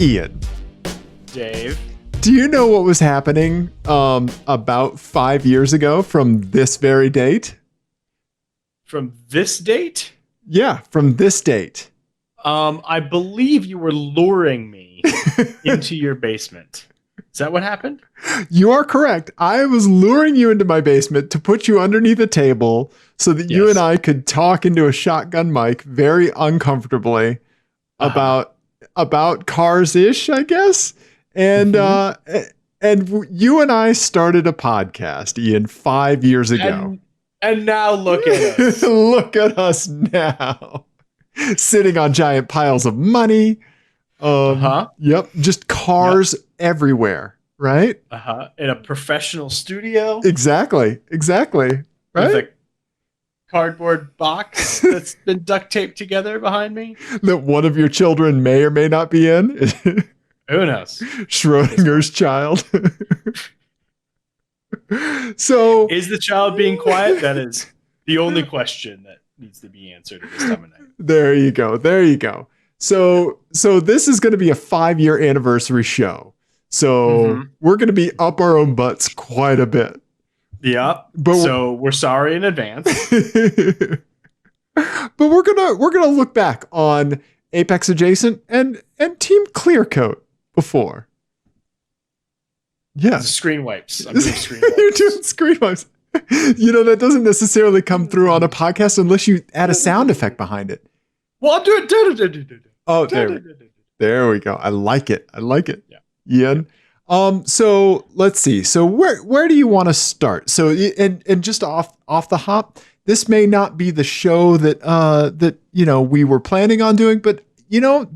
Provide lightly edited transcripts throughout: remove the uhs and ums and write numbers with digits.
Ian, Dave. do you know what was happening about 5 years ago from this very date? From this date? Yeah, from this date. I believe you were luring me into your basement. Is that what happened? You are correct. I was luring you into my basement to put you underneath a table so that you and I could talk into a shotgun mic very uncomfortably about cars-ish, I guess. And and you and I started a podcast, Ian, 5 years ago. And now look at us. Look at us now. Sitting on giant piles of money. Yep. Just cars everywhere, right? In a professional studio. Exactly. Right? With a cardboard box that's been duct taped together behind me. That one of your children may or may not be in. Who knows? Schrodinger's child. So is the child being quiet? That is the only question that needs to be answered at this time of night. There you go. So this is going to be a 5-year anniversary show. So we're going to be up our own butts quite a bit. Yeah. So we're sorry in advance. But we're gonna look back on Apex Adjacent and Team Clearcoat before. Yeah. Screen wipes. I'm doing screen wipes. You're doing screen wipes. You know, that doesn't necessarily come through on a podcast unless you add a sound effect behind it. Well, I'll do it. Oh, there we go. I like it. Yeah. Ian. So let's see. So where do you want to start? So and just off the hop, this may not be the show that we were planning on doing, but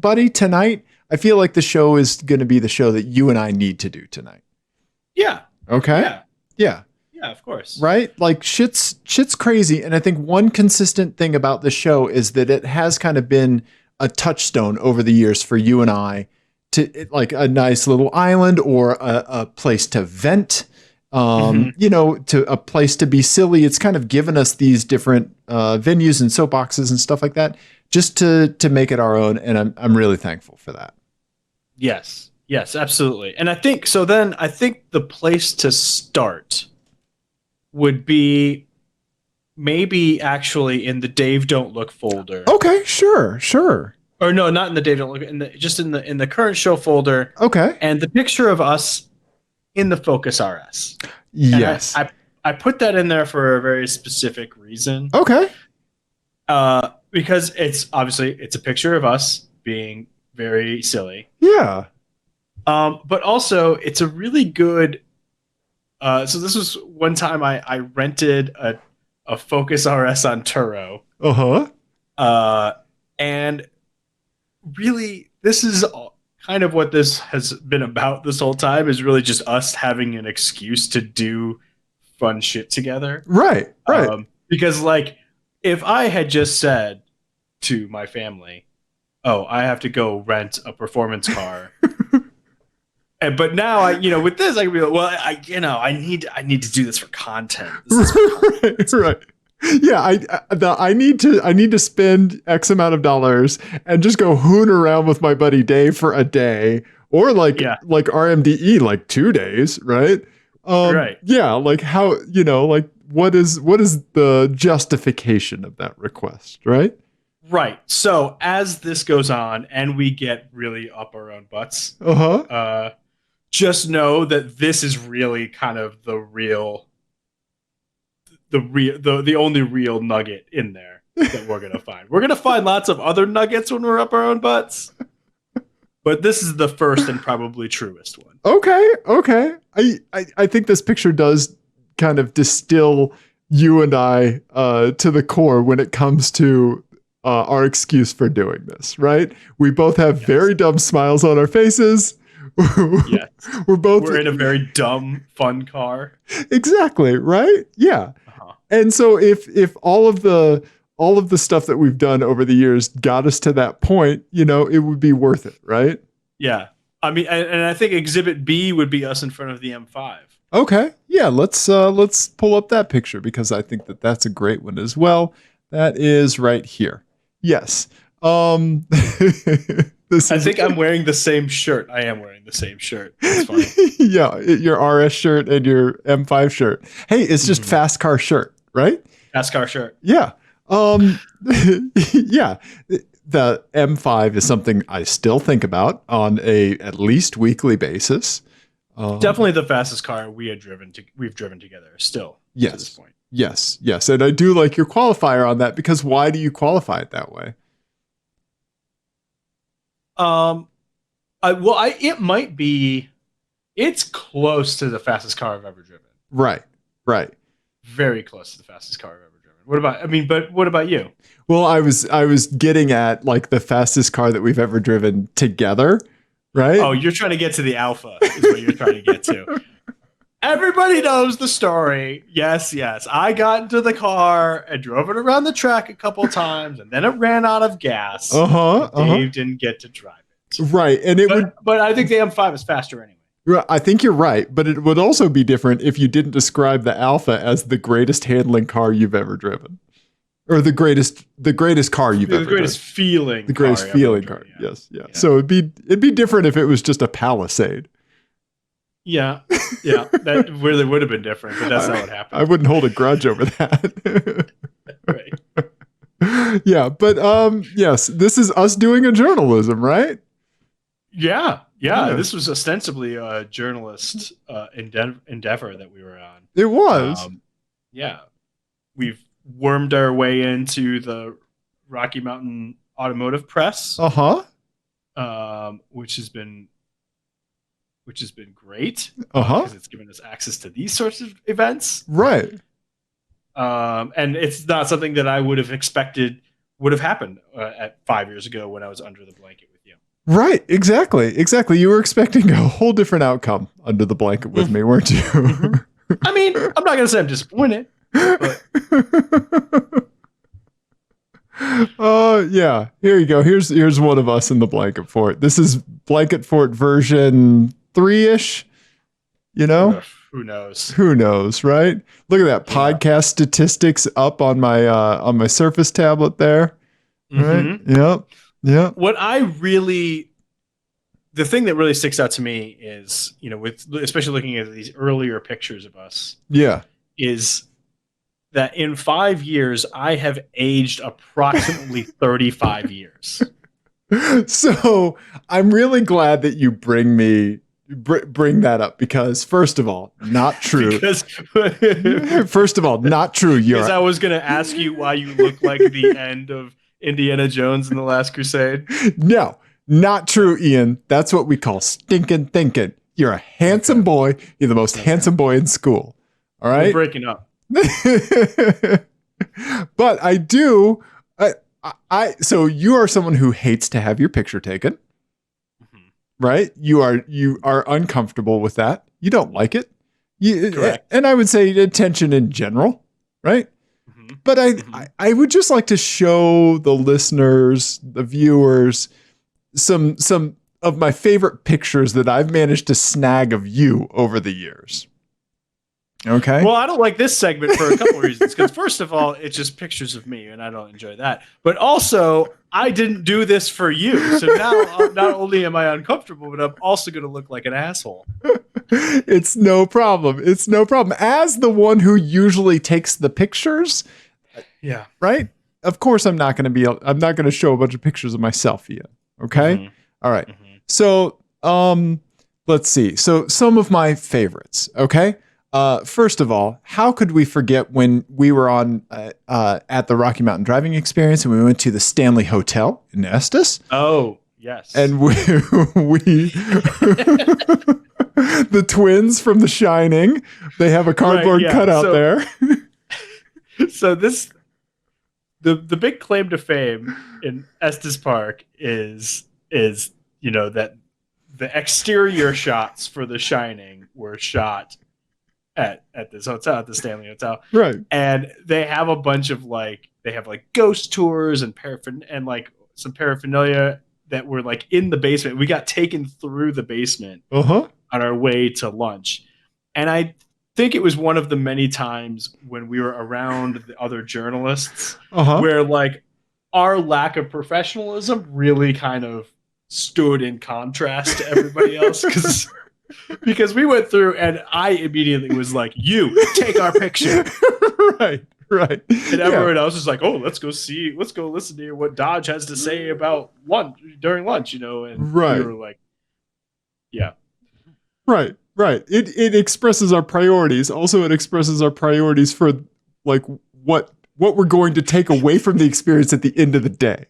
buddy, tonight I feel like the show is going to be the show that you and I need to do tonight. Yeah. Okay. Yeah. Yeah, of course. Right? Like shit's crazy. And I think one consistent thing about the show is that it has kind of been a touchstone over the years for you and I to like a nice little island or a place to vent, to a place to be silly. It's kind of given us these different venues and soapboxes and stuff like that just to make it our own. And I'm really thankful for that. Yes, absolutely. And I think the place to start would be maybe actually in the Dave Don't Look folder. Okay, sure. Or no, not in the Dave Don't Look, in the current show folder. Okay. And the picture of us in the Focus RS. Yes. I put that in there for a very specific reason. Okay. Because it's a picture of us being very silly. Yeah. But also it's a really good. So this was one time I rented a Focus RS on Turo. And really, this is kind of what this has been about this whole time, is really just us having an excuse to do fun shit together. Right. Because like, if I had just said to my family, "Oh, I have to go rent a performance car," but now with this, I can be like, "Well, I need to do this for content." This is for content. Right. Yeah, I need to spend X amount of dollars and just go hoon around with my buddy Dave for a day, or like RMDE like 2 days, right? Right. Yeah, like how like what is the justification of that request, right? Right. So as this goes on and we get really up our own butts, just know that this is really kind of the only real nugget in there that we're gonna find. We're gonna find lots of other nuggets when we're up our own butts, but this is the first and probably truest one. Okay. I think this picture does kind of distill you and I to the core when it comes to our excuse for doing this, right? We both have very dumb smiles on our faces. Yes. We're in a very dumb, fun car. Exactly, right? Yeah. And so if all of the stuff that we've done over the years got us to that point, it would be worth it, right? Yeah. I mean, and I think Exhibit B would be us in front of the M5. Okay. Yeah, let's pull up that picture because I think that's a great one as well. That is right here. Yes. This I is think I'm wearing the same shirt. I am wearing the same shirt. That's funny. yeah, your RS shirt and your M5 shirt. Hey, it's just Mhm. fast car shirt, right? NASCAR shirt. Yeah. Yeah. The M5 is something I still think about on a at least weekly basis. Definitely the fastest car we've driven together still to this Yes. point. Yes. Yes. And I do like your qualifier on that because why do you qualify it that way? Um, it might be. It's close to the fastest car I've ever driven. Right. Right. Very close to the fastest car I've ever driven. What about? I mean, but what about you? Well, I was getting at like the fastest car that we've ever driven together, right? Oh, you're trying to get to the Alpha, is what you're trying to get to. Everybody knows the story. Yes, yes. I got into the car and drove it around the track a couple times, and then it ran out of gas, Uh-huh. and Uh-huh. Dave didn't get to drive it. Right. And it would But I think the M5 is faster anyway. I think you're right, but it would also be different if you didn't describe the Alpha as the greatest handling car you've ever driven. Or the greatest car you've The ever greatest driven. feeling. The greatest car I've ever feeling driven, car. yeah. Yes, yeah. Yeah. So it'd be different if it was just a Palisade. Yeah, yeah. That really would have been different, but that's not what I happened. wouldn't hold a grudge over that. Right. Yeah, but yes, this is us doing a journalism, right? Yeah, Yeah. yeah. This was ostensibly a journalist endeavor that we were on. It was. Yeah, we've wormed our way into the Rocky Mountain Automotive Press, Uh-huh. which has been great Uh-huh. because it's given us access to these sorts of events. Right. And it's not something that I would have expected would have happened at 5 years ago when I was under the blanket with you. Right, exactly. Exactly. You were expecting a whole different outcome under the blanket with me, weren't you? I mean, I'm not going to say I'm disappointed, but Yeah. Here you go. Here's one of us in the blanket fort. This is blanket fort version 3-ish. You know? who knows? Who knows, right? Look at that Yeah. podcast statistics up on my Surface tablet there. Right? Mhm. Yep. Yep. The thing that really sticks out to me is, especially looking at these earlier pictures of us, Yeah. is that in 5 years, I have aged approximately 35 years. So I'm really glad that you bring that up because first of all, not true. Because First of all, not true. You're I was going to ask you why you look like the end of Indiana Jones in The Last Crusade. no, not true, Ian. That's what we call stinking thinking. You're a handsome boy. You're the most handsome boy in school. All We're right. breaking up. But I do. So you are someone who hates to have your picture taken, Mhm. right? You are uncomfortable with that. You don't like it. Correct. And I would say attention in general, right? Mhm. But Mhm. I would just like to show the listeners, the viewers, some of my favorite pictures that I've managed to snag of you over the years. Okay. Well, I don't like this segment for a couple of reasons. Because first of all, it's just pictures of me, and I don't enjoy that. But also, I didn't do this for you, so now not only am I uncomfortable, but I'm also going to look like an asshole. It's no problem. It's no problem. As the one who usually takes the pictures, Yeah. right? Of course, I'm not going to show a bunch of pictures of myself yet. Okay. Mhm. All right. Mhm. So, let's see. So some of my favorites. Okay. First of all, how could we forget when we were on at the Rocky Mountain Driving Experience and we went to the Stanley Hotel in Estes? Oh, yes. And we the twins from The Shining, they have a cardboard Right, yeah. cutout So- there. So the big claim to fame in Estes Park is that the exterior shots for The Shining were shot at this hotel, at the Stanley Hotel, Right. and they have a bunch of ghost tours and some paraphernalia that were like in the basement. We got taken through the basement Uh-huh. on our way to lunch, and I think it was one of the many times when we were around the other journalists Uh-huh. where like our lack of professionalism really kind of stood in contrast to everybody else because we went through and I immediately was like, you take our picture. Right. Right. And everyone else is like, oh, let's go listen to what Dodge has to say about lunch during lunch, and Right. we were like, yeah. Right. Right. It expresses our priorities. Also, it expresses our priorities for like what we're going to take away from the experience at the end of the day.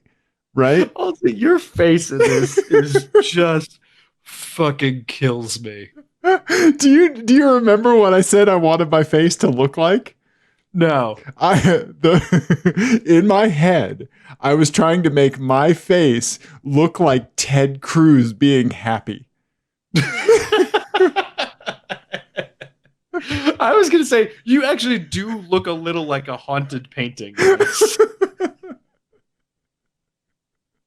Right? Also, your face in this is just fucking kills me. Do you remember what I said I wanted my face to look like? No. In my head, I was trying to make my face look like Ted Cruz being happy. I was gonna say you actually do look a little like a haunted painting.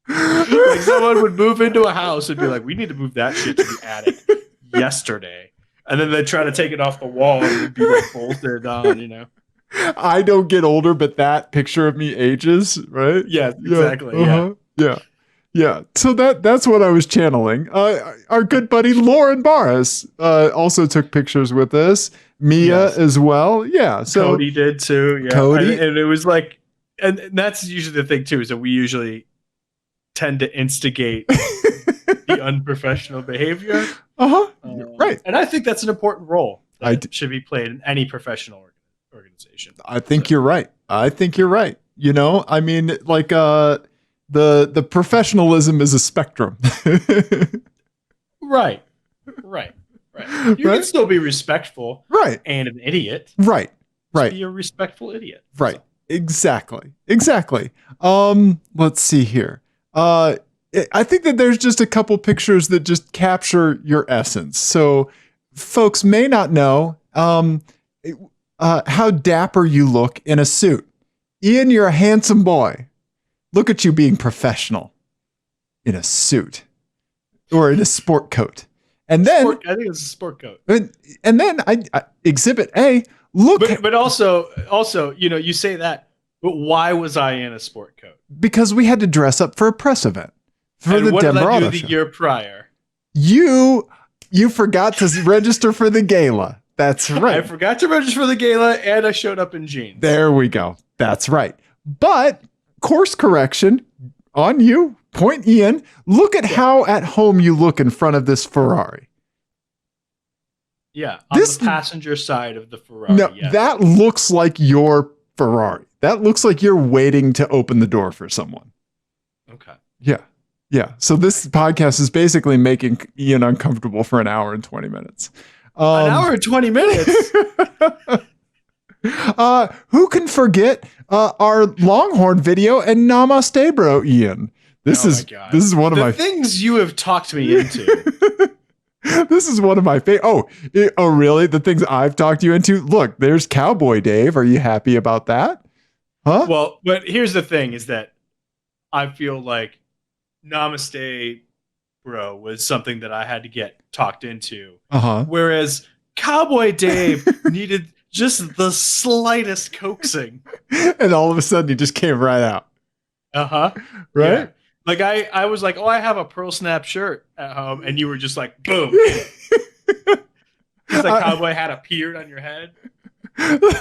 Like someone would move into a house and be like, we need to move that shit to the attic yesterday. And then they try to take it off the wall and it'd be like bolted on, I don't get older, but that picture of me ages, right? Yes, exactly. Yeah. So that's what I was channeling. Our good buddy Lauren Barras also took pictures with us. Mia as well. Yeah. So Cody did too. Yeah. Cody. And it was like, and that's usually the thing too, is that we usually tend to instigate the unprofessional behavior. Right. And I think that's an important role that should be played in any professional organization. I think you're right. I mean, like the professionalism is a spectrum. Right. You can still be respectful. Right. And an idiot. Right. Right. Be a respectful idiot. Right. So. Exactly. Let's see here. I think that there's just a couple pictures that just capture your essence. So folks may not know how dapper you look in a suit. Ian, you're a handsome boy. Look at you being professional in a suit or in a sport coat. And then I think it's a sport coat. And then I exhibit A, look. But also, you say that, but why was I in a sport coat? Because we had to dress up for a press event. For the what Denver did I do Auto the Show. year prior? You forgot to register for the gala. That's right. I forgot to register for the gala, and I showed up in jeans. There we go. That's right. But course correction on you. Point Ian. Look at how at home you look in front of this Ferrari. Yeah, on the passenger side of the Ferrari. No, yes. That looks like your Ferrari. That looks like you're waiting to open the door for someone. Okay. Yeah. So this podcast is basically making Ian uncomfortable for an hour and 20 minutes. An hour and 20 minutes? Who can forget our Longhorn video and Namaste, bro, Ian? This is one of my things you have talked me into. This is one of my favorite. Oh, really? The things I've talked you into? Look, there's Cowboy Dave. Are you happy about that? Huh? Well, but here's the thing is that I feel like Namaste, bro, was something that I had to get talked into. Whereas Cowboy Dave needed just the slightest coaxing. And all of a sudden, he just came right out. Right? Yeah. Like I was like, oh, I have a pearl snap shirt at home, and you were just like, boom. Just like Cowboy hat appeared on your head.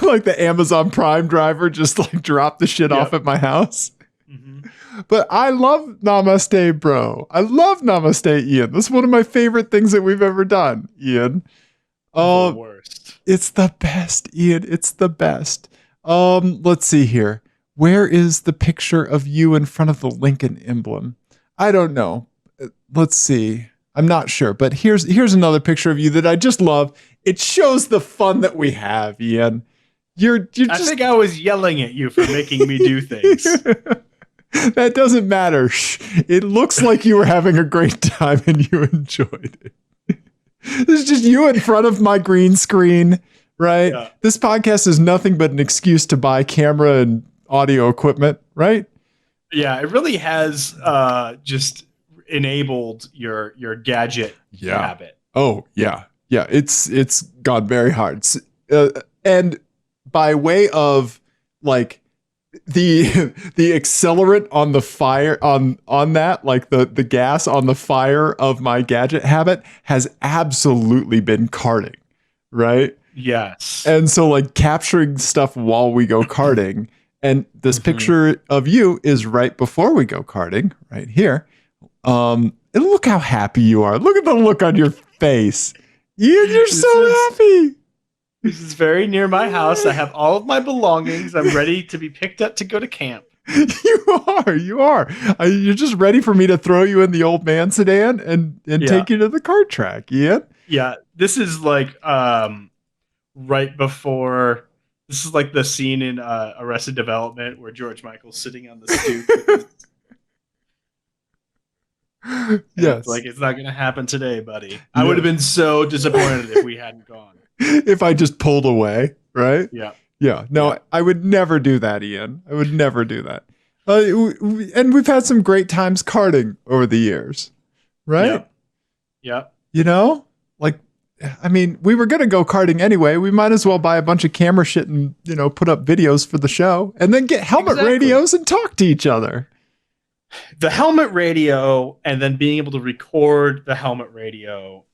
Like the Amazon Prime driver just like dropped the shit off at my house. Mm-hmm. But I love Namaste, bro. I love Namaste, Ian. That's one of my favorite things that we've ever done, Ian. The worst. It's the best, Ian. It's the best. Let's see here. Where is the picture of you in front of the Lincoln emblem? I don't know. Let's see. I'm not sure, but here's another picture of you that I just love. It shows the fun that we have, Ian. I think I was yelling at you for making me do things. That doesn't matter. Shh. It looks like you were having a great time and you enjoyed it. This is just you in front of my green screen, right? Yeah. This podcast is nothing but an excuse to buy camera and audio equipment, right? Yeah, it really has just enabled your gadget habit. Oh, yeah. Yeah, it's gone very hard. And by way of like the the accelerant on the fire on that, like the gas on the fire of my gadget habit has absolutely been karting, right? Yes. And so like capturing stuff while we go karting, and this Mhm. picture of you is right before we go karting, right here. And look how happy you are. Look at the look on your face. You're This so is happy. this is very near my house. I have all of my belongings. I'm ready to be picked up to go to camp. You are. You're just ready for me to throw you in the old man sedan and Yeah. take you to the kart track, Ian. Yeah. This is like right before this is like the scene in Arrested Development where George Michael's sitting on the stoop with his, and it's Yes. like it's not gonna happen today, buddy. I would have Yeah. been so disappointed if we hadn't gone. If I just pulled away, right? Yeah. Yeah. No, Yeah. I would never do that, Ian. I would never do that. And we've had some great times karting over the years, right? Yep. Yep. You know, like, I mean, we were going to go karting anyway. We might as well buy a bunch of camera shit and, put up videos for the show and then get helmet Exactly. radios and talk to each other. The helmet radio and then being able to record the helmet radio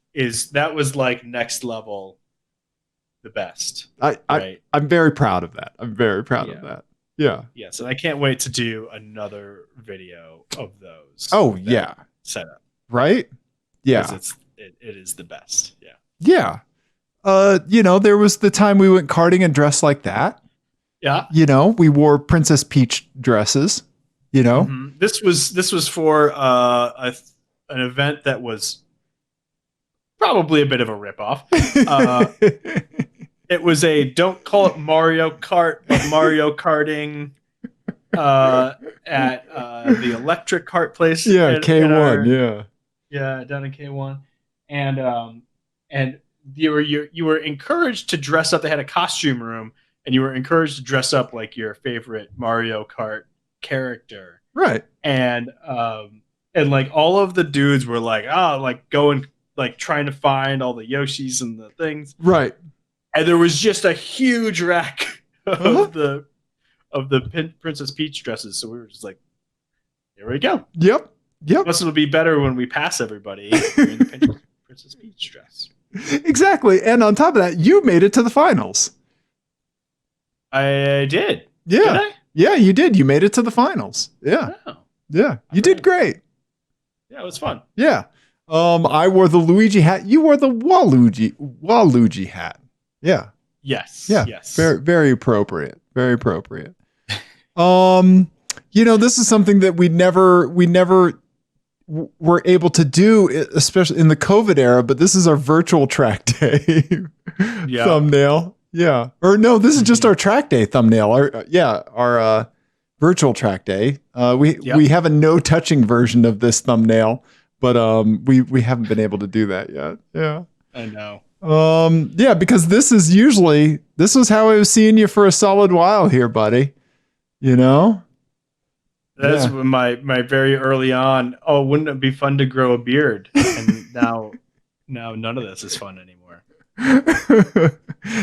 that was like next level the best. Right. I'm very proud of that. I'm very proud Yeah. of that. Yeah. Yes, and I can't wait to do another video of those. Oh, with that yeah. setup. Right? Yeah. 'Cause it is the best. Yeah. Yeah. There was the time we went karting and dressed like that. Yeah. We wore Princess Peach dresses, Mhm. This was for an event that was probably a bit of a ripoff. It was don't call it Mario Kart, but Mario Karting at the electric kart place. Yeah, K1, yeah, down in K1, and you were encouraged to dress up. They had a costume room, and you were encouraged to dress up like your favorite Mario Kart character. Right. And like all of the dudes were like, like going like trying to find all the Yoshis and the things. Right. And there was just a huge rack of the Princess Peach dresses. So we were just like, here we go. Yep. Plus, it'll be better when we pass everybody in the Princess Peach dress. Exactly. And on top of that, you made it to the finals. I did. Yeah. Did I? Yeah, you did. You made it to the finals. Yeah. Oh. Yeah. You did great. Yeah, it was fun. Yeah. I wore the Luigi hat. You wore the Waluigi hat. Yeah. Yes. Yeah. Yes. Very, very appropriate. Very appropriate. This is something that we never were able to do, especially in the COVID era, but this is our virtual track day thumbnail. Yeah. Or no, this is just our track day thumbnail. Our virtual track day. We have a no touching version of this thumbnail, but we haven't been able to do that yet. Yeah. I know. Yeah, because this was how I was seeing you for a solid while here, buddy. That's when my very early on. Oh, wouldn't it be fun to grow a beard? And now none of this is fun anymore.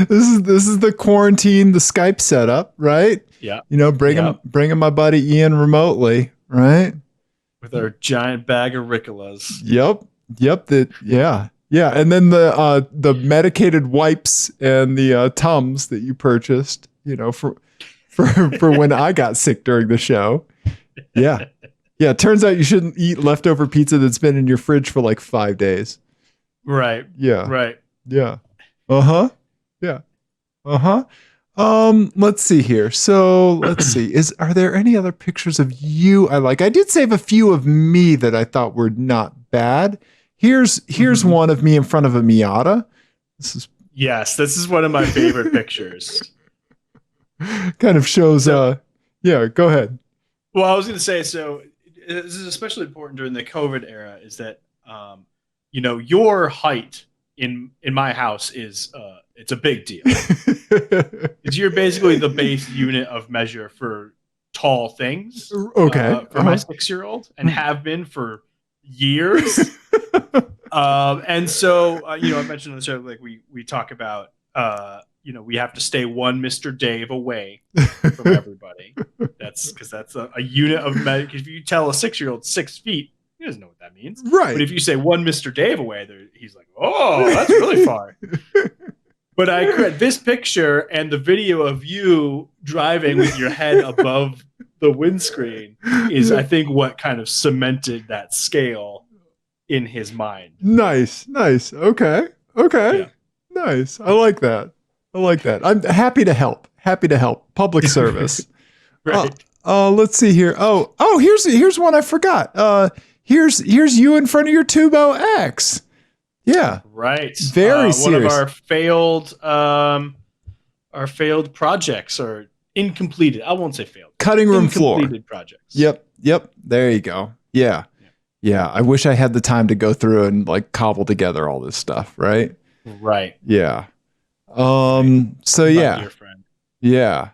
This is the quarantine, the Skype setup, right? Yeah. Bringing my buddy Ian remotely, right? With our giant bag of Ricolas. Yep. Yeah. And then the medicated wipes and the Tums that you purchased, for when I got sick during the show. Yeah. Yeah. It turns out you shouldn't eat leftover pizza that's been in your fridge for like 5 days. Right. Yeah. Right. Yeah. Uh-huh. Yeah. Uh-huh. Let's see here. So let's see. Are there any other pictures of you I like? I did save a few of me that I thought were not bad. Here's one of me in front of a Miata. This is one of my favorite pictures. Kind of shows yeah, go ahead. Well, I was going to say, so this is especially important during the COVID era, is that your height in my house is it's a big deal. You're basically the base unit of measure for tall things. Okay. For my 6-year-old, and have been for years. And so I mentioned on the show, like we talk about we have to stay one Mr. Dave away from everybody. because that's a unit of measure. If you tell a 6-year-old 6 feet, he doesn't know what that means. Right. But if you say one Mr. Dave away, he's like, oh, that's really far. But I could this picture and the video of you driving with your head above the windscreen is, I think, what kind of cemented that scale in his mind. Nice. Okay. Yeah. Nice. I like that. I'm happy to help. Public service. Right. Let's see here. Here's one I forgot. Here's you in front of your Tubo X. Yeah. Right. Very serious. One of our failed projects, or incompleted. I won't say failed. Cutting room floor. Incompleted projects. Yep. There you go. Yeah. I wish I had the time to go through and like cobble together all this stuff. Right. Yeah. So yeah. Dear friend. Yeah.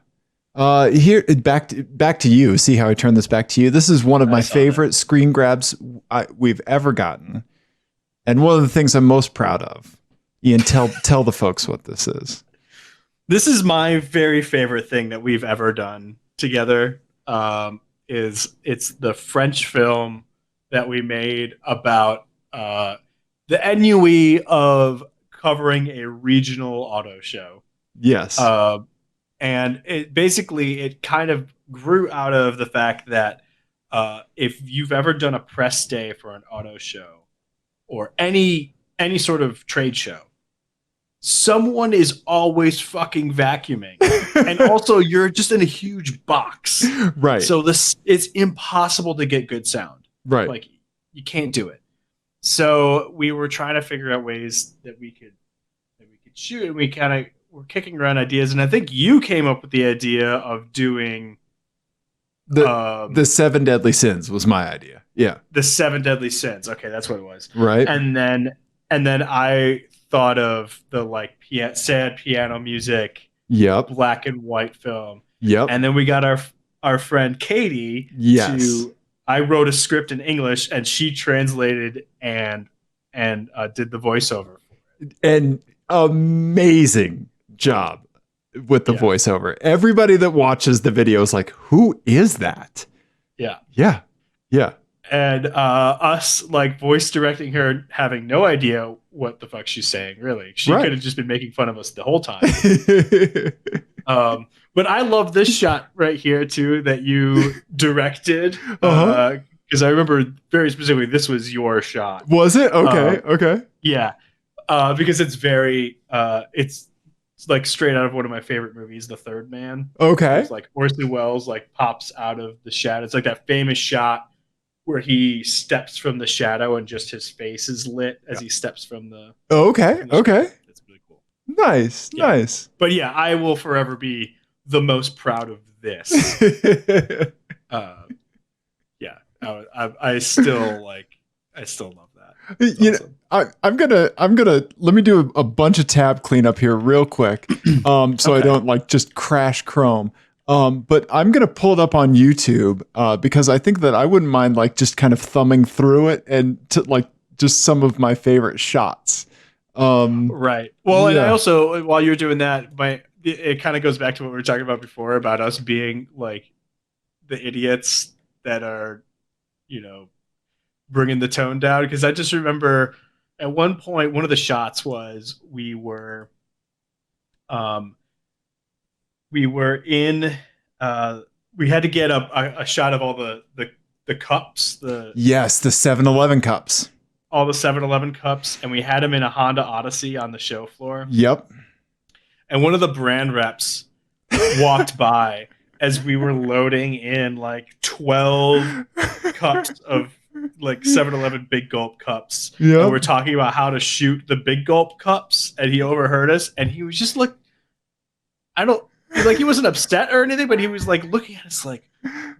Here, back to you. See how I turn this back to you. This is one of my favorite screen grabs we've ever gotten. And one of the things I'm most proud of. Ian, tell the folks what this is. This is my very favorite thing that we've ever done together. It's the French film that we made about the ennui of covering a regional auto show. Yes. And it kind of grew out of the fact that if you've ever done a press day for an auto show or any sort of trade show, someone is always fucking vacuuming. And also you're just in a huge box. Right. So it's impossible to get good sound. Right. Like you can't do it. So we were trying to figure out ways that we could shoot, and we kind of were kicking around ideas, and I think you came up with the idea of doing the 7 Deadly Sins was my idea. Yeah. The 7 Deadly Sins. Okay, that's what it was. Right. And then I thought of the like sad piano music. Yep. Black and white film. Yep. And then we got our friend Katie. Yes. I wrote a script in English, and she translated and did the voiceover for it. And amazing job with the voiceover. Everybody that watches the video is like, who is that? Yeah. And us like voice directing her, having no idea what the fuck she's saying, really. She could have just been making fun of us the whole time. But I love this shot right here too that you directed. Because I remember very specifically this was your shot. Was it? Okay. Yeah. Because it's very it's like straight out of one of my favorite movies, The Third Man. Okay. It's like Orson Welles like pops out of the shadow. It's like that famous shot where he steps from the shadow and just his face is lit as he steps from the. Okay. That's really cool. Nice. But yeah, I will forever be the most proud of this. I still love that. It's awesome. I'm gonna let me do a bunch of tab cleanup here real quick, so I don't like just crash Chrome. But I'm gonna pull it up on YouTube because I think that I wouldn't mind like just kind of thumbing through it and to like just some of my favorite shots. Right. Well, and I also, while you're doing that, it kind of goes back to what we were talking about before about us being like the idiots that are, bringing the tone down. Because I just remember at one point, one of the shots was we were in, we had to get a shot of all the cups. The 7-Eleven cups. All the 7-Eleven cups, and we had them in a Honda Odyssey on the show floor. Yep. And one of the brand reps walked by as we were loading in like 12 cups of like 7-Eleven Big Gulp cups. Yep. And we're talking about how to shoot the Big Gulp cups, and he overheard us, and he was just like, he wasn't upset or anything, but he was like looking at us like,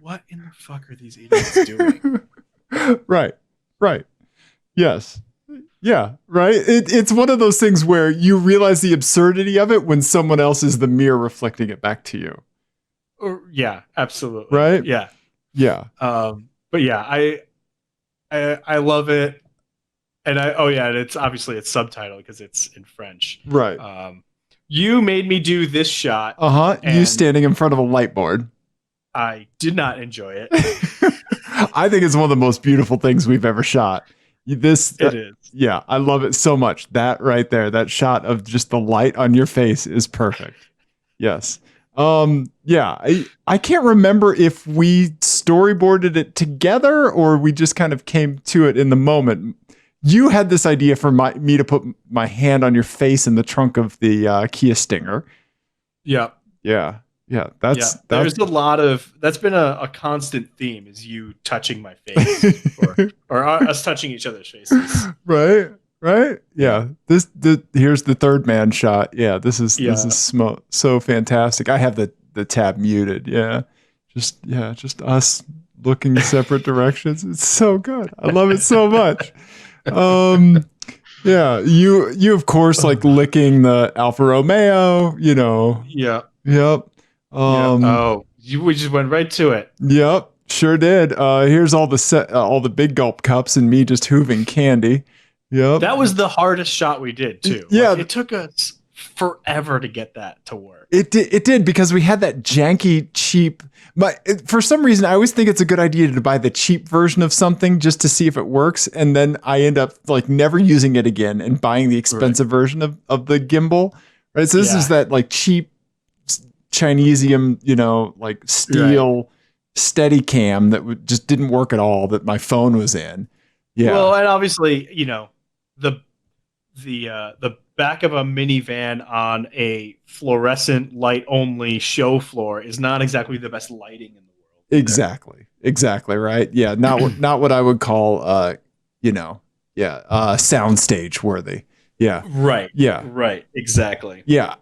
what in the fuck are these idiots doing? Right. Yes. Yeah. Right. It's one of those things where you realize the absurdity of it when someone else is the mirror reflecting it back to you. Yeah, absolutely. Right. Yeah. But yeah, I love it. And it's obviously it's subtitled because it's in French. Right. You made me do this shot. You standing in front of a light board. I did not enjoy it. I think it's one of the most beautiful things we've ever shot. This, It is. yeah, I love it so much. That right there, that shot of just the light on your face is perfect. Yes. Yeah, I can't remember if we storyboarded it together or we just kind of came to it in the moment. You had this idea for me to put my hand on your face in the trunk of the Kia Stinger. Yeah. Yeah. Yeah. That's There's a lot of that's been a constant theme is you touching my face or us touching each other's faces. Right. Right. Yeah. Here's the third man shot. Yeah. This is so fantastic. I have the tab muted. Yeah. Just us looking separate directions. It's so good. I love it so much. Yeah. You of course like licking the Alfa Romeo, you know. Yeah. Yep. We just went right to it. Yep. Sure did. Here's all the big gulp cups and me just hooving candy. Yep. That was the hardest shot we did too. Yeah. Like, it took us forever to get that to work. It did because we had that janky cheap. But for some reason, I always think it's a good idea to buy the cheap version of something just to see if it works, and then I end up like never using it again and buying the expensive version of the gimbal. Right. So this is that like cheap Chinesium, you know, like steel steady cam that just didn't work at all that my phone was in. Yeah. Well, and obviously, you know, the back of a minivan on a fluorescent light only show floor is not exactly the best lighting in the world. Exactly. Right. Yeah. Not what I would call, soundstage worthy. Yeah. Right. Yeah. Right. Exactly. Yeah.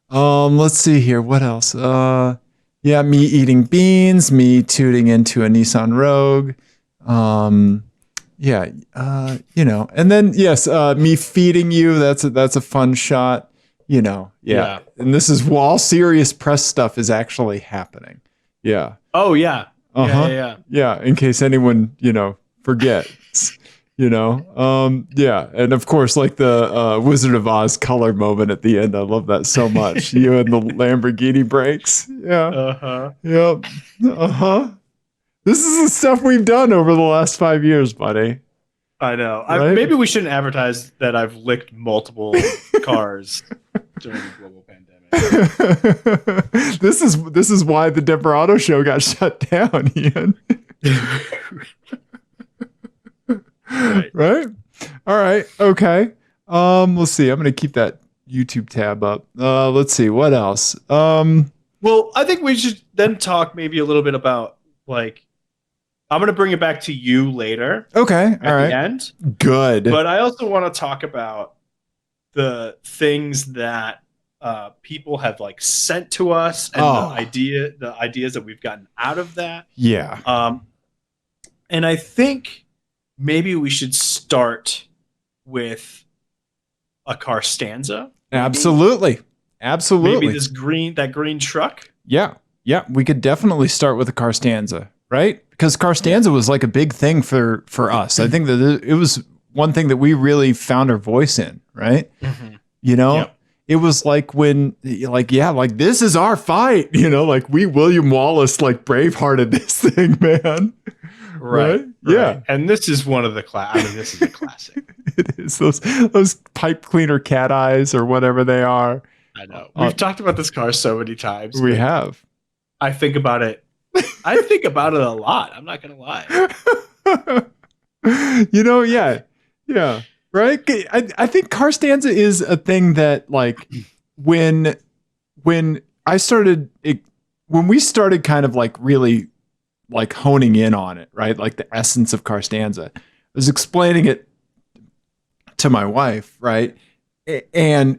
Let's see here. What else? Me eating beans, me tooting into a Nissan Rogue. And then yes, me feeding you. That's a fun shot. You know, yeah. And this is while serious press stuff is actually happening. Yeah. Oh yeah. Yeah. In case anyone forgets. And of course, like the Wizard of Oz color moment at the end. I love that so much. You and the Lamborghini brakes. Yeah. Yep. This is the stuff we've done over the last 5 years, buddy. I know. Right? Maybe we shouldn't advertise that I've licked multiple cars during the global pandemic. This is why the Desperado show got shut down, Ian. Right? All right. Okay. Let's see. I'm gonna keep that YouTube tab up. Let's see what else. Well, I think we should then talk maybe a little bit about like I'm gonna bring it back to you later. Okay. At the end. Good. But I also want to talk about the things that people have like sent to us and the ideas that we've gotten out of that. Yeah. And I think maybe we should start with a car stanza. Maybe? Absolutely. Maybe that green truck. Yeah. We could definitely start with a car stanza, right? Because car stanza was like a big thing for us. I think that it was one thing that we really found our voice in, right? Mm-hmm. It was like when, like this is our fight. Like we William Wallace like Bravehearted this thing, man. Right? Yeah. And this is one of the this is a classic. It is those pipe cleaner cat eyes or whatever they are. I know. We've talked about this car so many times. We have. I think about it. I think about it a lot. I'm not going to lie. Yeah. Right? I think car stanza is a thing that like when we started kind of like really like honing in on it, right? Like the essence of car stanza. I was explaining it to my wife, right? And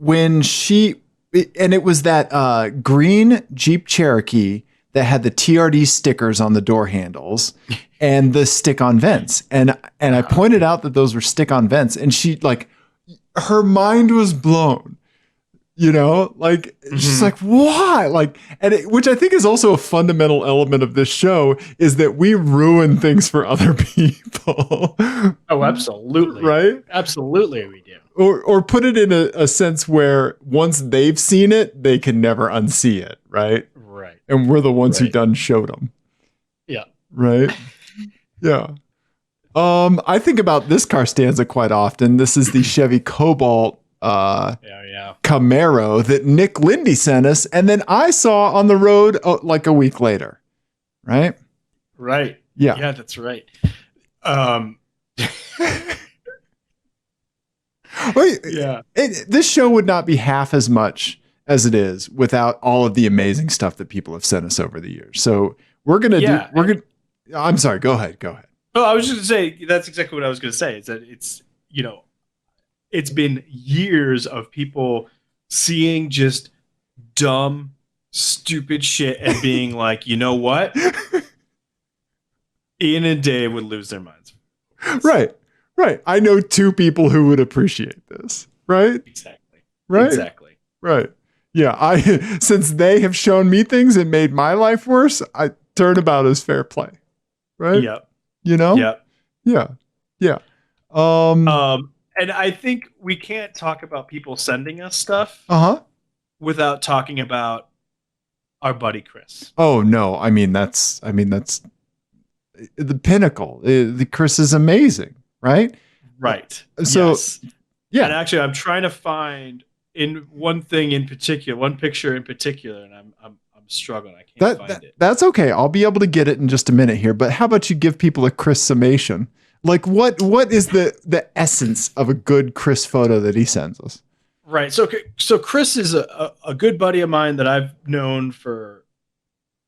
it was that green Jeep Cherokee that had the TRD stickers on the door handles and the stick-on vents. And I pointed out that those were stick-on vents, and she like her mind was blown. She's like, why? Like, which I think is also a fundamental element of this show is that we ruin things for other people. Oh, absolutely. Right? Absolutely, we do. Or put it in a sense where once they've seen it, they can never unsee it. Right? Right. and we're the ones who Right. done showed them. Yeah. Right. Yeah. I think about this car stanza quite often. This is the Chevy Cobalt Yeah. Camaro that Nick Lindy sent us, and then I saw on the road like a week later. Right? Right. Yeah. Yeah, that's right. Wait, Yeah. This show would not be half as much as it is without all of the amazing stuff that people have sent us over the years. So I'm sorry. Go ahead. Oh, I was just going to say, that's exactly what I was going to say. Is that it's been years of people seeing just dumb, stupid shit and being like, you know what? Ian and Dave would lose their minds. Right. I know two people who would appreciate this. Right. Exactly. Right. Exactly. Right. Yeah. Since they have shown me things and made my life worse, I turnabout is fair play. Right. Yep. You know? Yep. Yeah. And I think we can't talk about people sending us stuff without talking about our buddy Chris. Oh no. I mean that's the pinnacle. The Chris is amazing, right? Right. So yes. Yeah. And actually I'm trying to find one picture in particular, and I'm struggling. I can't find it. That's okay. I'll be able to get it in just a minute here. But how about you give people a Chris summation? Like what is the essence of a good Chris photo that he sends us? Right. So Chris is a good buddy of mine that I've known for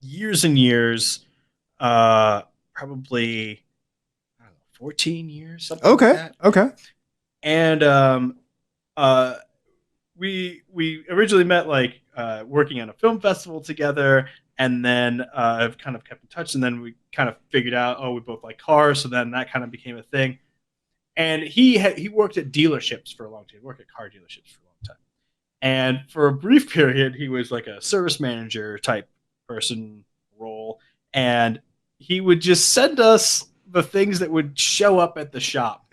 years and years. Probably, I don't know, 14 years, something like that. Okay. And we originally met like working on a film festival together, and then I've kind of kept in touch, and then we kind of figured out, we both like cars, so then that kind of became a thing. And he worked at dealerships for a long time. He worked at car dealerships for a long time. And for a brief period, he was like a service manager type person role. And he would just send us the things that would show up at the shop.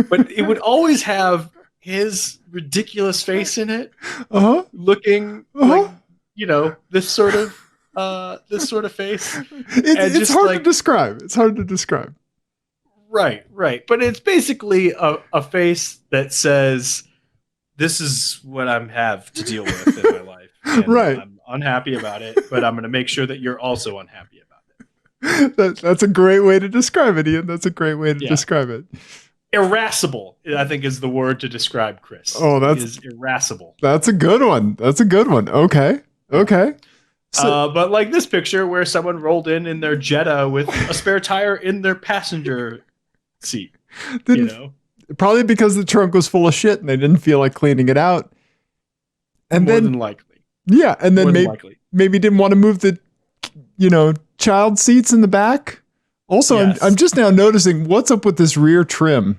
But it would always have his ridiculous face in it, looking like, this sort of face. It's hard to describe. It's hard to describe. Right. But it's basically a face that says, this is what I have to deal with in my life. And right. I'm unhappy about it, but I'm going to make sure that you're also unhappy about it. That's a great way to describe it, Ian. That's a great way to describe it. Irascible, I think, is the word to describe Chris. Is irascible. That's a good one. Okay. So, but like this picture where someone rolled in their Jetta with a spare tire in their passenger seat. Probably because the trunk was full of shit and they didn't feel like cleaning it out. And more than likely. Yeah, and then maybe didn't want to move the child seats in the back. Also, yes. I'm just now noticing what's up with this rear trim.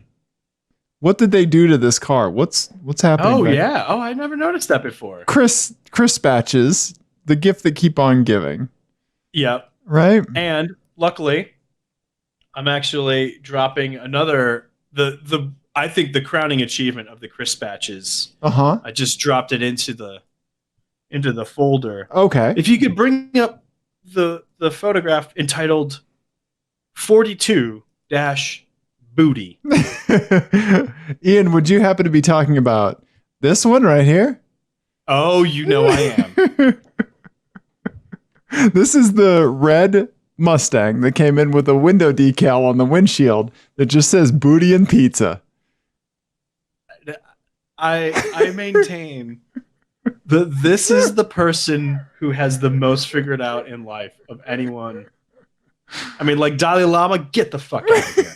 What did they do to this car? What's happening? Oh yeah. Oh, I never noticed that before. Chris batches, the gift that keep on giving. Yep. Right. And luckily, I'm actually dropping another I think the crowning achievement of the Chris batches. I just dropped it into the folder. Okay. If you could bring up the photograph entitled 42-booty. Ian, would you happen to be talking about this one right here? Oh, I am. This is the red Mustang that came in with a window decal on the windshield that just says booty and pizza. I maintain that this is the person who has the most figured out in life of anyone. I mean, like Dalai Lama, get the fuck out of here.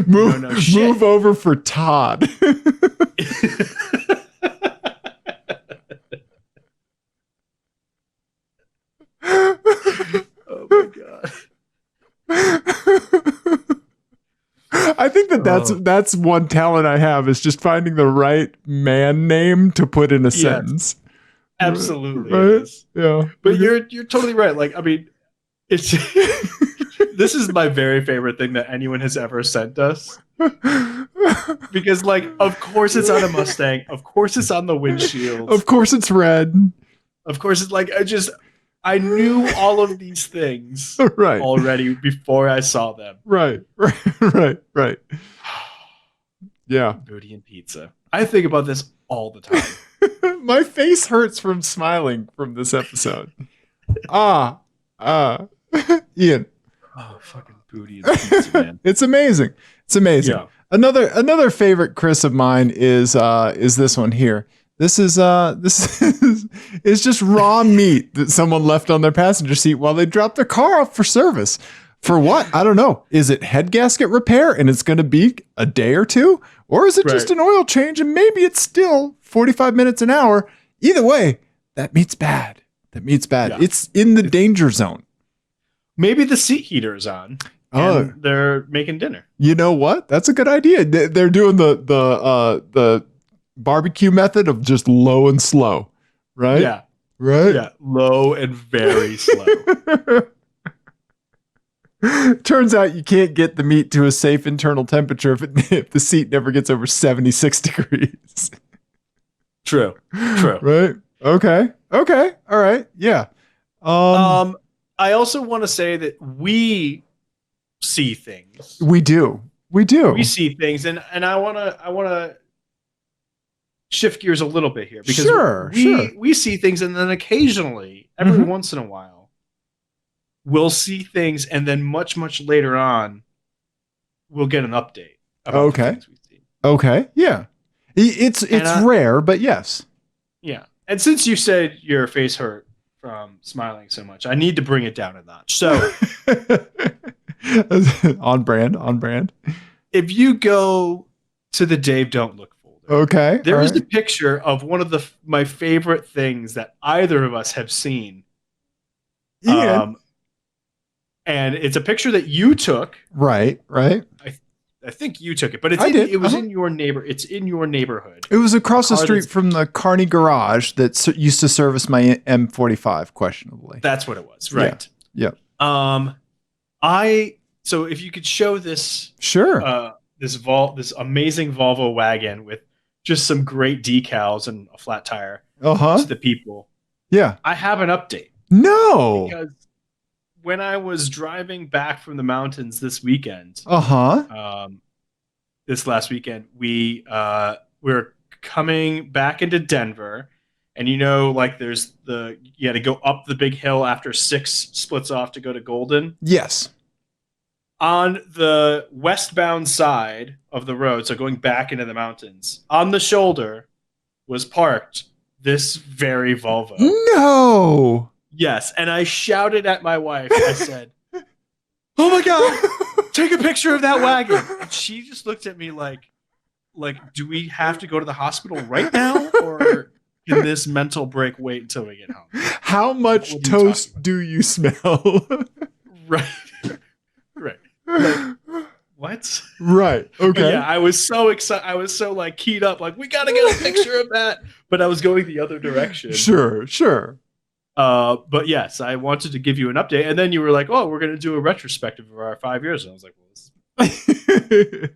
Move over for Todd. Oh my god. I think that's one talent I have, is just finding the right man name to put in a sentence. Absolutely. Right? It is. Yeah. But you're totally right. Like, I mean, it's this is my very favorite thing that anyone has ever sent us. Because, like, of course it's on a Mustang. Of course it's on the windshield. Of course it's red. Of course, it's like I knew all of these things Right. already before I saw them. Right. Right. Yeah. Booty and pizza. I think about this all the time. My face hurts from smiling from this episode. Ah, ah, Ian. Oh, fucking booty and pizza, man. It's amazing. It's amazing. Yeah. Another favorite Chris of mine is this one here. This is is just raw meat that someone left on their passenger seat while they dropped their car off for service. For what? I don't know. Is it head gasket repair and it's going to be a day or two? Or is it just an oil change and maybe it's still 45 minutes an hour? Either way, that meat's bad. That meat's bad. Yeah. It's in the danger zone. Maybe the seat heater is on. And they're making dinner. You know what? That's a good idea. They're doing the barbecue method of just low and slow, right? Yeah. Right? Yeah. Low and very slow. Turns out you can't get the meat to a safe internal temperature if the seat never gets over 76 degrees. True. Right? Okay. All right. Yeah. I also want to say that we see things. We do. We see things, and I want to shift gears a little bit here because we see things, and then occasionally, every once in a while, we'll see things, and then much later on, we'll get an update about the things we see. Okay. Yeah. It's rare, but yes. Yeah. And since you said your face hurt from smiling so much, I need to bring it down a notch. So on brand. If you go to the Dave Don't Look folder, okay, there is a picture of one of my favorite things that either of us have seen. Yeah. And it's a picture that you took. Right. I think you took it, but it was in your It's in your neighborhood. It was across the street from the Carney garage that used to service my M45 questionably. That's what it was, right? Yeah. So if you could show this, sure, this amazing Volvo wagon with just some great decals and a flat tire to the people. Yeah, I have an update. No, because when I was driving back from the mountains this weekend, this last weekend, we were coming back into Denver, and like there's you had to go up the big hill after 6 splits off to go to Golden. Yes. On the westbound side of the road, so going back into the mountains, on the shoulder was parked this very Volvo. No. Yes, and I shouted at my wife. I said, "Oh my God, take a picture of that wagon!" And she just looked at me like, "Do we have to go to the hospital right now, or can this mental break wait until we get home?" How much toast do you smell? Right. Like, what? Right. Okay. But yeah, I was so excited. I was so keyed up. We gotta get a picture of that. But I was going the other direction. Sure. But yes, I wanted to give you an update, and then you were like, "Oh, we're going to do a retrospective of our 5 years," and I was like, "Well, this is..."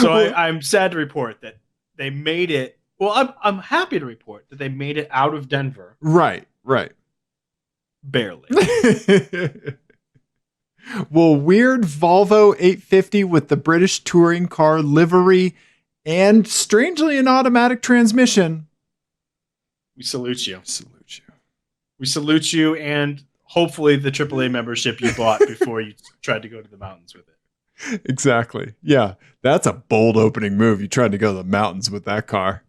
So I'm sad to report that they made it. Well, I'm happy to report that they made it out of Denver. Right. Barely. Well, weird Volvo 850 with the British touring car livery and strangely an automatic transmission. We salute you. We salute you, and hopefully the AAA membership you bought before you tried to go to the mountains with it. Exactly. Yeah, that's a bold opening move. You tried to go to the mountains with that car.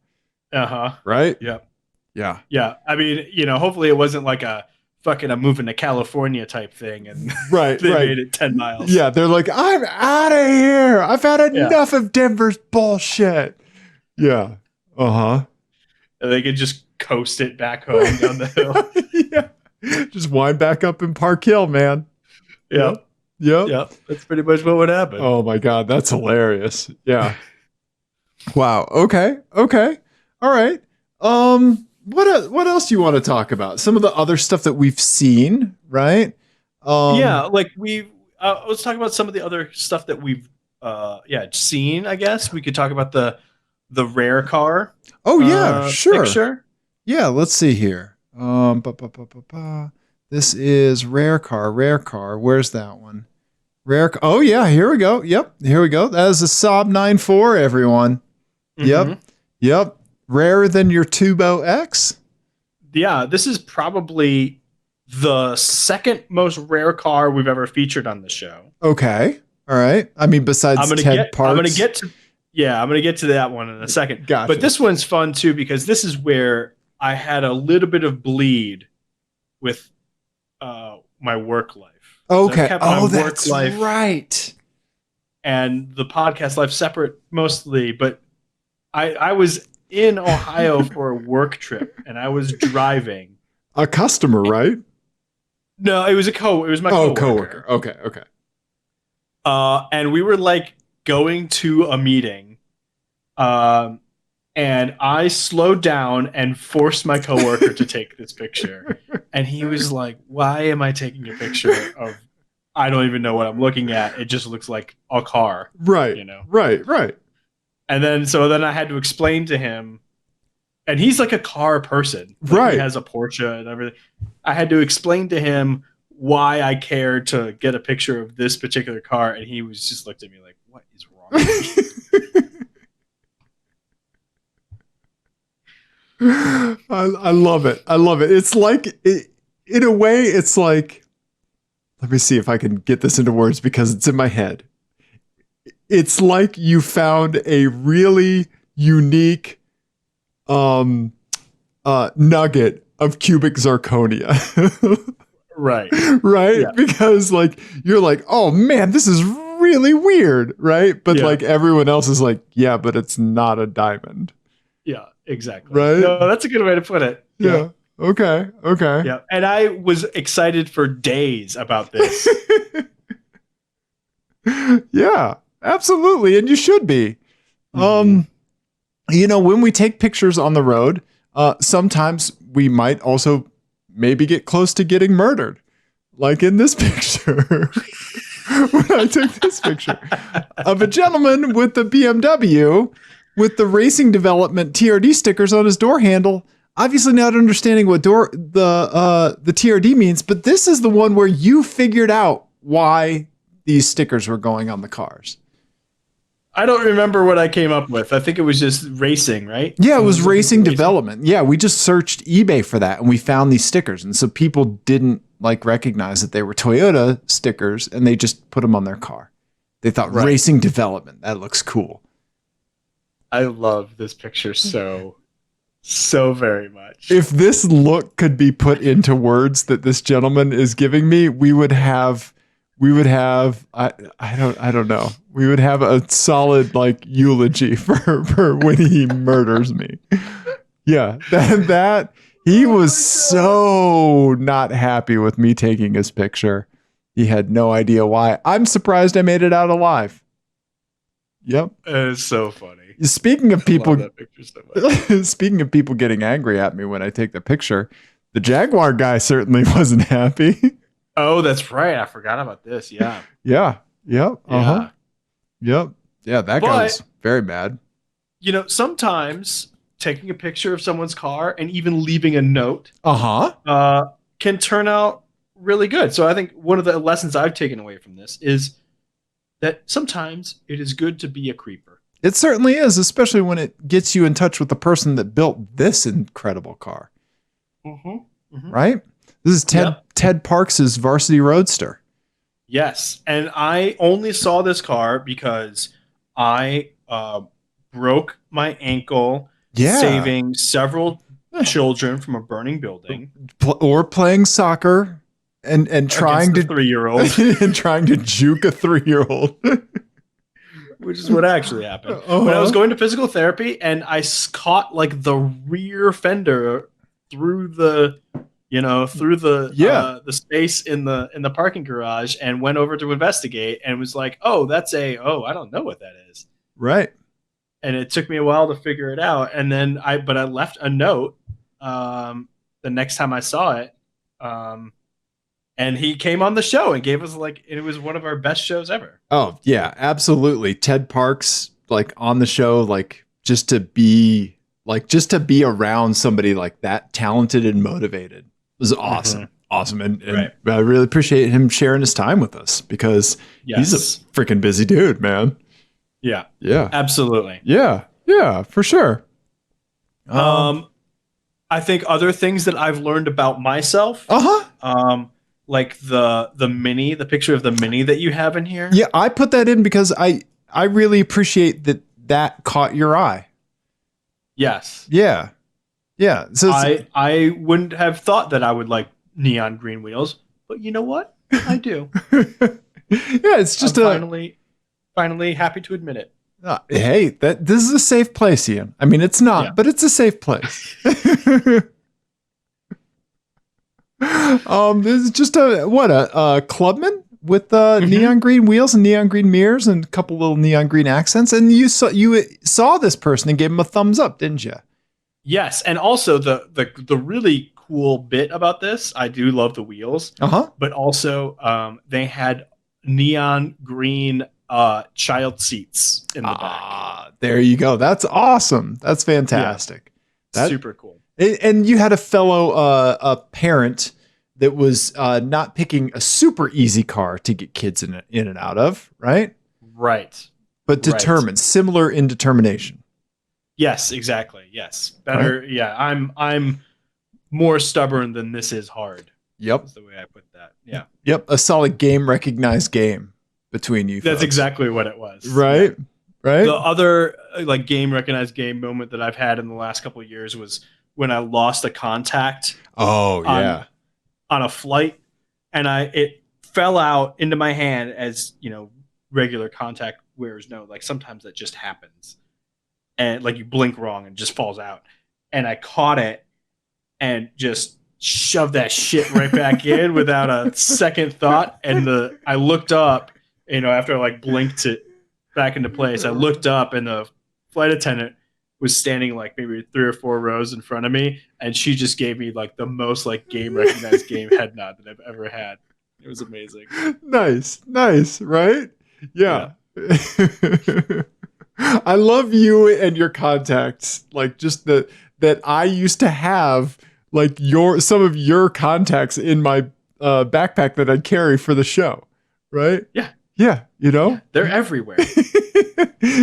Right? Yep. Yeah. I mean, hopefully it wasn't like a moving to California type thing, and they made it 10 miles. Yeah, they're like, "I'm out of here. I've had enough of Denver's bullshit." Yeah. And they could just coast it back home down the hill. Yeah. Just wind back up in Park Hill, man. Yep. That's pretty much what would happen. Oh my God, that's hilarious. Yeah. Wow. Okay. All right. What else do you want to talk about? Some of the other stuff that we've seen, right? Let's talk about some of the other stuff that we've seen. I guess we could talk about the rare car. Oh yeah, sure. Picture. Yeah, let's see here. This is rare car, rare car. Where's that one? Oh yeah, here we go. Yep, here we go. That is a Saab 94, everyone. Mm-hmm. Yep. Rarer than your Tubo X? Yeah, this is probably the second most rare car we've ever featured on the show. Okay. All right. I mean, besides I'm gonna get to that one in a second. Gotcha. But this one's fun too because this is where I had a little bit of bleed with my work life. Okay. So that's right. And the podcast life separate mostly, but I was in Ohio for a work trip and I was driving. A customer, right? No, it was my coworker. Okay. And we were like going to a meeting. And I slowed down and forced my coworker to take this picture. And he was like, "Why am I taking a picture of I don't even know what I'm looking at. It just looks like a car." Right. You know. Right. And then I had to explain to him, and he's like a car person. Like right. He has a Porsche and everything. I had to explain to him why I cared to get a picture of this particular car, and he was just looked at me like, "What is wrong with you?" I love it. It's like, in a way, it's like, let me see if I can get this into words because it's in my head. It's like you found a really unique nugget of cubic zirconia. Right. Yeah. Because like, you're like, oh man, this is really weird. Right. But like everyone else is like, yeah, but it's not a diamond. Yeah. Exactly. Right. No, that's a good way to put it. Yeah. Okay. Yeah. And I was excited for days about this. Yeah, absolutely. And you should be. When we take pictures on the road, sometimes we might also maybe get close to getting murdered. Like in this picture. When I took this picture of a gentleman with the BMW with the racing development TRD stickers on his door handle, obviously not understanding what the TRD means, but this is the one where you figured out why these stickers were going on the cars. I don't remember what I came up with. I think it was just racing, right? Yeah, it was racing development. Yeah, we just searched eBay for that and we found these stickers. And so people didn't like recognize that they were Toyota stickers and they just put them on their car. They thought racing development, that looks cool. I love this picture so very much. If this look could be put into words that this gentleman is giving me, we would have I don't know. We would have a solid like eulogy for when he murders me. Yeah, that he was so not happy with me taking his picture. He had no idea why. I'm surprised I made it out alive. Yep. It's so funny. Speaking of people, that picture so much. Speaking of people getting angry at me when I take the picture, the Jaguar guy certainly wasn't happy. Oh, that's right. I forgot about this. Yeah. Yeah. Yep. Uh-huh. Yep. Yeah, that guy was very mad. You know, sometimes taking a picture of someone's car and even leaving a note can turn out really good. So I think one of the lessons I've taken away from this is that sometimes it is good to be a creeper. It certainly is, especially when it gets you in touch with the person that built this incredible car. Right? This is Ted Parks' Varsity Roadster. Yes. And I only saw this car because I broke my ankle saving several children from a burning building. Or playing soccer and trying to 3-year-old and trying to juke a 3-year-old. Which is what actually happened. When I was going to physical therapy and I caught like the rear fender through the space in the parking garage and went over to investigate and was like, I don't know what that is. Right. And it took me a while to figure it out. And then I left a note the next time I saw it. And he came on the show and gave us it was one of our best shows ever. Oh yeah, absolutely. Ted Parks, like on the show, like just to be Like just to be around somebody like that talented and motivated was awesome. Mhm. Awesome. And Right. I really appreciate him sharing his time with us because he's a Yes. freaking busy dude, man. Yeah. Yeah. Absolutely. Yeah. Yeah, for sure. Um, I think other things that I've learned about myself, Uh-huh. like the picture of the mini that you have in here. Yeah, I put that in because I really appreciate that caught your eye. Yes. Yeah. Yeah. So I wouldn't have thought that I would like neon green wheels, but you know what? I do. yeah, it's just I'm finally happy to admit it. hey, this is a safe place, Ian. I mean, it's Yeah. not, but it's a safe place. This is just a clubman with neon green wheels and neon green mirrors and a couple little neon green accents. And you saw this person and gave him a thumbs up, didn't you? Yes, and also the really cool bit about this, I do love the wheels, Uh-huh. but also they had neon green child seats in the back. There you go. That's awesome. That's fantastic. That Super cool. and you had a fellow a parent that was not picking a super easy car to get kids in and out of, right? Right. But determined, similar in determination. Yes, exactly. Yes. Better. Right? Yeah, I'm more stubborn than this is hard. Yep. That's the way I put that. Yeah. Yep. A solid game recognized game between you. That's folks. exactly what it was. Right. Yeah. Right. The other like game recognized game moment that I've had in the last couple of years was when I lost a contact. Oh yeah. On a flight, and it fell out into my hand, as you know, regular contact wearers know. Like sometimes that just happens, and like you blink wrong and it just falls out. And I caught it and just shoved that shit right back in without a second thought. And I looked up, after I like blinked it back into place. I looked up and the flight attendant was standing like maybe 3 or 4 rows in front of me, and she just gave me like the most like game recognized game head nod that I've ever had. It was amazing. Nice, right? Yeah. I love you and your contacts. Like just that I used to have like some of your contacts in my backpack that I'd carry for the show, right? Yeah. Yeah, Yeah, they're everywhere.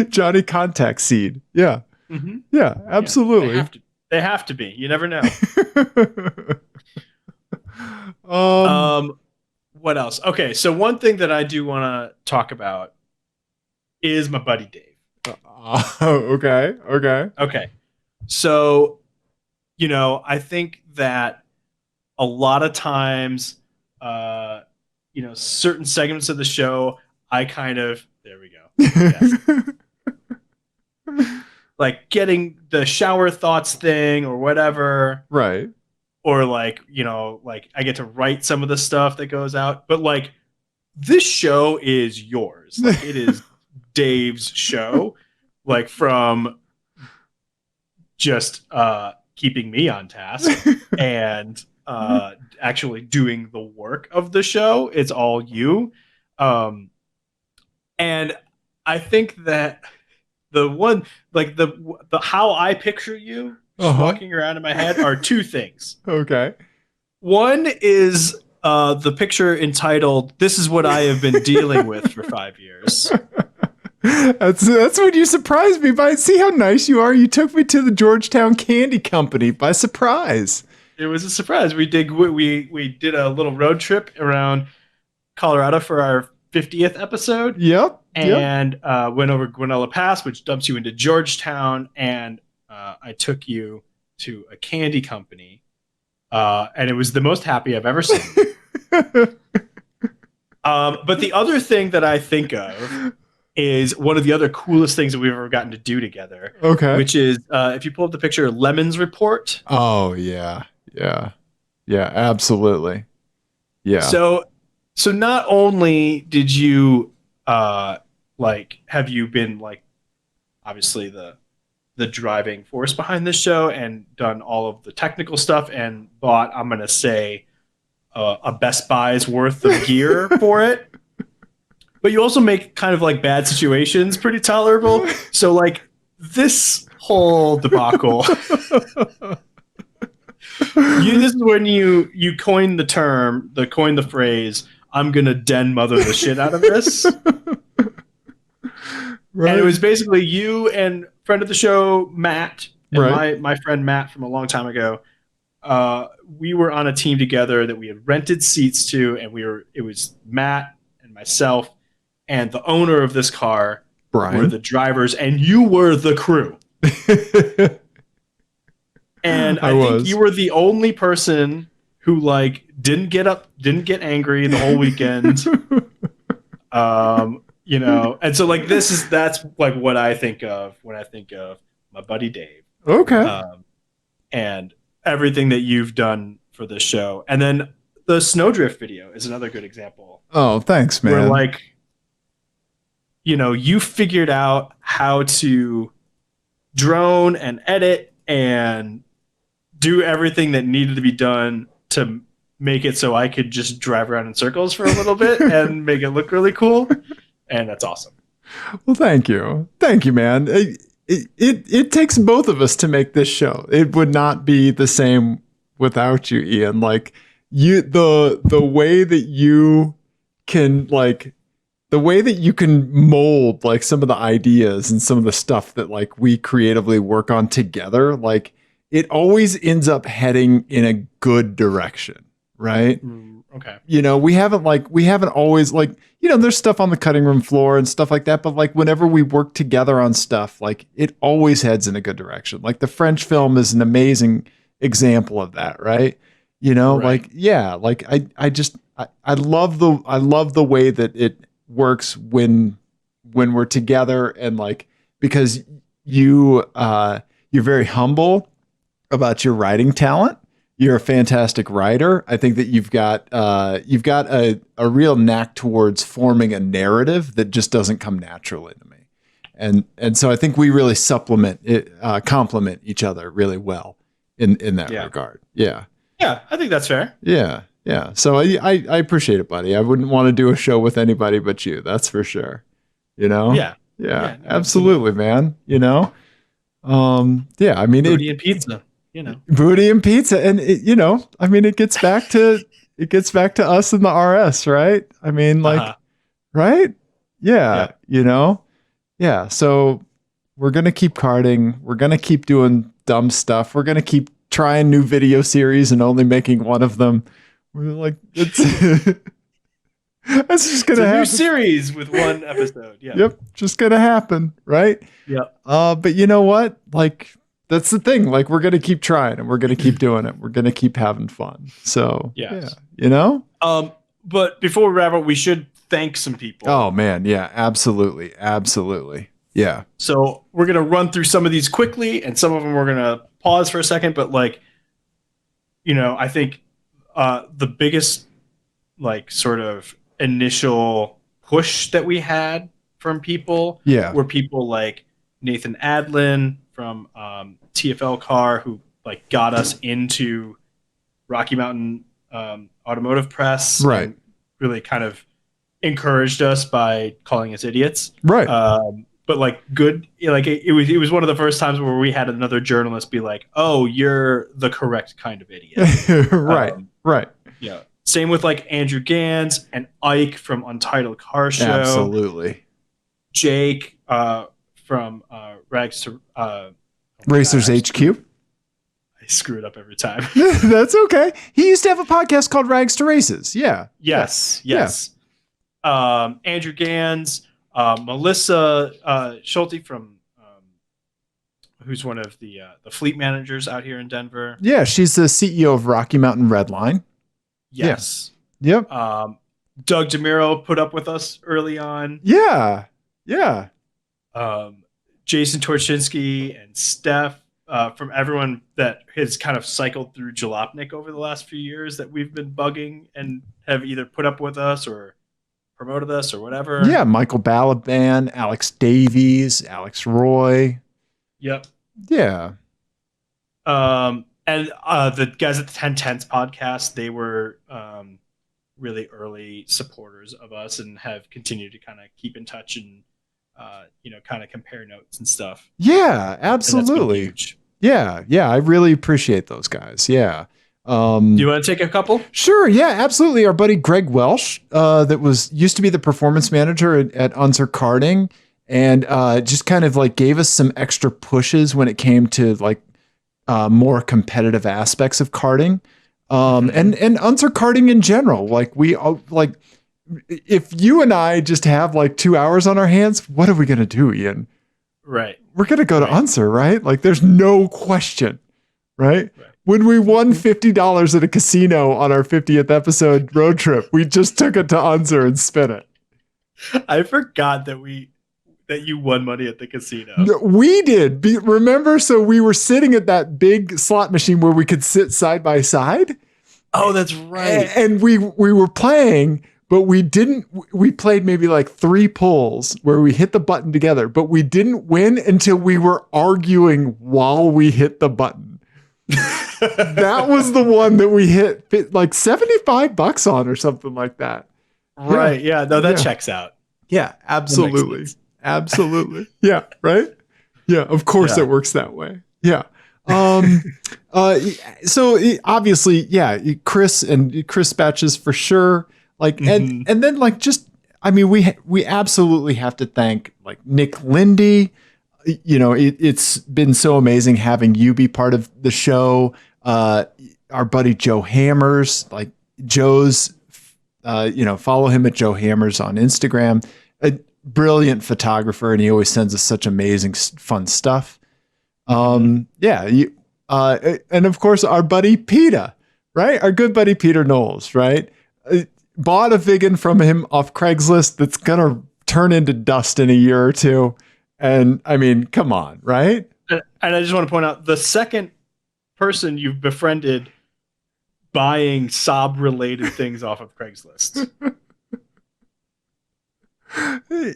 Johnny Contact Seed. Yeah. Mm-hmm. Yeah, absolutely. Yeah, they have to be. You never know. What else? Okay, so one thing that I do want to talk about is my buddy Dave. Okay. So, I think that a lot of times, certain segments of the show, I kind of there we go. Yes. Like getting the shower thoughts thing or whatever. Right. Or like, like I get to write some of the stuff that goes out. But like this show is yours. Like it is Dave's show. Like from just keeping me on task and actually doing the work of the show. It's all you. And I think that the one, like the how I picture you walking around in my head are 2 things. Okay. One is the picture entitled "This is what I have been dealing with for 5 years." That's when you surprised me by. See how nice you are. You took me to the Georgetown Candy Company by surprise. It was a surprise. We did a little road trip around Colorado for our 50th episode. Yep. And went over Guanella Pass, which dumps you into Georgetown, and I took you to a candy company, and it was the most happy I've ever seen. But the other thing that I think of is one of the other coolest things that we've ever gotten to do together. Okay. Which is, if you pull up the picture, Lemon's Report. Oh, yeah. Yeah. Yeah, absolutely. Yeah. So not only did you, have you been, like, obviously the driving force behind this show and done all of the technical stuff and bought, I'm going to say, a Best Buy's worth of gear for it. But you also make kind of like bad situations pretty tolerable. So like this whole debacle. This is when you coined the phrase, I'm gonna den mother the shit out of this. Right. And it was basically you and friend of the show, Matt, and Right. my friend Matt from a long time ago. We were on a team together that we had rented seats to, and it was Matt and myself and the owner of this car were Brian. the drivers, and you were the crew. And I think you were the only person who like didn't get didn't get angry the whole weekend. You know, and so like that's like what I think of when I think of my buddy Dave. Okay. And everything that you've done for this show. And then the Snowdrift video is another good example. Oh, thanks, man. Where like, you know, you figured out how to drone and edit and do everything that needed to be done to make it so I could just drive around in circles for a little bit and make it look really cool. And that's awesome. Well, thank you. Thank you, man. It takes both of us to make this show. It would not be the same without you, Ian. Like the way that you can mold like some of the ideas and some of the stuff that like we creatively work on together, like it always ends up heading in a good direction, right? Okay. You know, we haven't always like, you know, there's stuff on the cutting room floor and stuff like that, but like whenever we work together on stuff, like it always heads in a good direction. Like the French film is an amazing example of that, right? You know, Right. like yeah, like I love the way that it works when we're together, and like because you're very humble about your writing talent. You're a fantastic writer. I think that you've got a real knack towards forming a narrative that just doesn't come naturally to me. And so I think we really complement each other really well in that regard. Yeah. Yeah, I think that's fair. Yeah. Yeah. So I appreciate it, buddy. I wouldn't want to do a show with anybody but you. That's for sure. You know? Yeah. Yeah, absolutely, man. You know? Yeah, I mean, booty and pizza, you know. Booty and pizza. And you know, I mean, it gets back to us in the RS, right? I mean, like, right? Yeah, you know? Yeah. So we're going to keep karting. We're going to keep doing dumb stuff. We're going to keep trying new video series and only making one of them. We're like, it's that's just going to happen. New series with one episode. Yeah. Yep. Just going to happen. Right. Yep. But you know what? Like, that's the thing. Like, we're going to keep trying and we're going to keep doing it. We're going to keep having fun. So, yeah, you know? But before we wrap up, we should thank some people. Oh, man. Yeah, absolutely. Absolutely. Yeah. So we're going to run through some of these quickly, and some of them we're going to pause for a second. But, like, you know, I think the biggest, like, sort of initial push that we had from people were people like Nathan Adlin from TFL Car, who, like, got us into Rocky Mountain Automotive Press. Right. And really kind of encouraged us by calling us idiots. Right. But like good, like it was one of the first times where we had another journalist be like, "Oh, you're the correct kind of idiot." Right. Right. Yeah. Same with like Andrew Gans and Ike from Untitled Car Show. Absolutely. Jake from Rags to Racers HQ. I screw it up every time. That's okay. He used to have a podcast called Rags to Races. Yeah. Yes. Andrew Gans, Melissa Schulte from who's one of the fleet managers out here in Denver. Yeah, she's the CEO of Rocky Mountain Redline. Yes. Yeah. Yep. Doug DeMiro put up with us early on. Yeah. Yeah. Jason Torchinsky and Steph, from everyone that has kind of cycled through Jalopnik over the last few years that we've been bugging and have either put up with us or promoted us or whatever. Yeah, Michael Balaban, Alex Davies, Alex Roy. Yep. Yeah. And the guys at the 1010s podcast, they were really early supporters of us and have continued to kind of keep in touch and kind of compare notes and stuff. Yeah, And that's been absolutely. huge. Yeah, yeah, I really appreciate those guys. Yeah. Do you want to take a couple? Sure, yeah, absolutely. Our buddy Greg Welsh, that was used to be the performance manager at Unser Karting, and just kind of like gave us some extra pushes when it came to like more competitive aspects of karting, and Unser Karting in general. Like we all like, if you and I just have like 2 hours on our hands, what are we gonna do, Ian? Right. We're gonna go to Right. Unser, right? Like there's no question, right? Right. When we won $50 at a casino on our 50th episode road trip, we just took it to Unser and spin it. I forgot that you won money at the casino. No, we did. Remember? So we were sitting at that big slot machine where we could sit side by side. Oh, that's right. And we were playing, but we didn't. We played maybe like 3 pulls where we hit the button together, but we didn't win until we were arguing while we hit the button. That was the one that we hit like $75 on or something like that. Right. Yeah. No, that checks out. Yeah, absolutely. Absolutely. Yeah. Right. Yeah. Of course it works that way. Yeah. So obviously, yeah, Chris Batches for sure. Like, and then like, just, I mean, we absolutely have to thank like Nick Lindy. You know, it's been so amazing having you be part of the show. Our buddy Joe Hammers, like Joe's, follow him at Joe Hammers on Instagram. A brilliant photographer, and he always sends us such amazing, fun stuff. And of course our buddy Peter, right? Our good buddy Peter Knowles, right? Bought a Vigan from him off Craigslist that's gonna turn into dust in a year or two. And I mean, come on, right? And I just want to point out the second person you've befriended buying Saab related things off of Craigslist.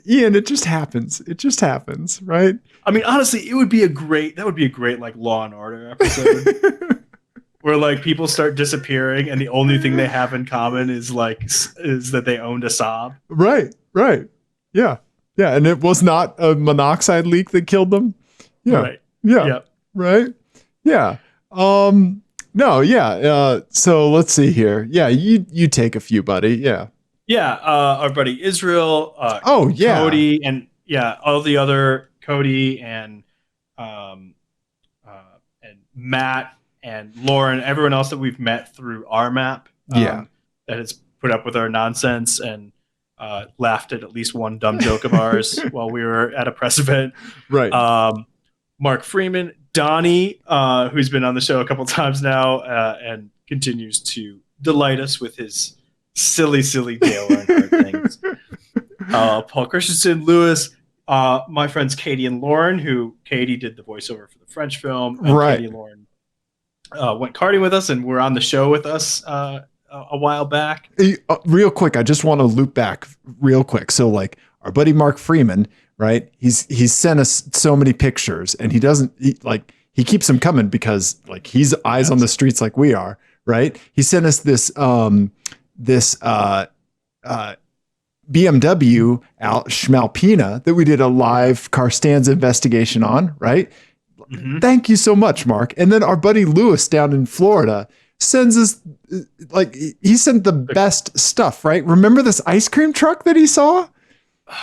Ian, it just happens. It just happens, right? I mean, honestly, that would be a great like Law and Order episode where like people start disappearing and the only thing they have in common is that they owned a Saab. Right. Yeah. Yeah, and it was not a monoxide leak that killed them. Yeah. Right. Yeah. Yep. Right. Yeah. No, yeah. So let's see here. Yeah, you take a few, buddy. Yeah. Yeah. Our buddy Israel. Cody, and all the other Cody and Matt and Lauren, everyone else that we've met through our map. That has put up with our nonsense and laughed at least one dumb joke of ours while we were at a press event. Right. Mark Freeman, Donnie, who's been on the show a couple times now and continues to delight us with his silly Dale Earnhardt things. Paul Christensen, Lewis, my friends Katie and Lauren, who Katie did the voiceover for the French film. Right. Katie and Lauren went karting with us and were on the show with us a while back. Real quick, I just want to loop back real quick. So like our buddy Mark Freeman, right? He's sent us so many pictures, and he keeps them coming because like he's eyes on the streets like we are, right? He sent us this BMW out Schmalpina that we did a live car stands investigation on, right? Mm-hmm. Thank you so much, Mark. And then our buddy Lewis down in Florida sends us like he sent the best stuff, right? Remember this ice cream truck that he saw? Oh,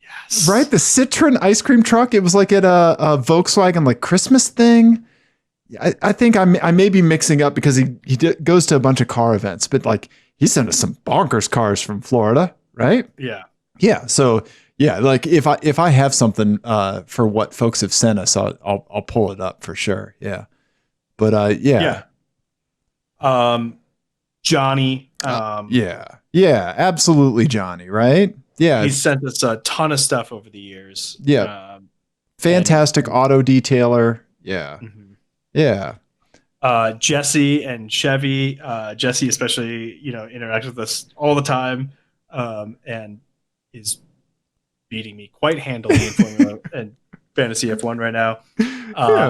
yes. Right? The Citroen ice cream truck. It was like at a Volkswagen like Christmas thing. I think I may be mixing up because he goes to a bunch of car events, but like he sent us some bonkers cars from Florida, right? Yeah. Yeah. So yeah, like if I have something for what folks have sent us, I'll pull it up for sure. Yeah. But yeah. Johnny. Yeah, absolutely, Johnny. Right? Yeah, he's sent us a ton of stuff over the years. Yeah, fantastic auto detailer. Yeah, mm-hmm. Yeah. Jesse and Chevy. Jesse especially, interacts with us all the time, and is beating me quite handily in Formula and Fantasy F1 right now.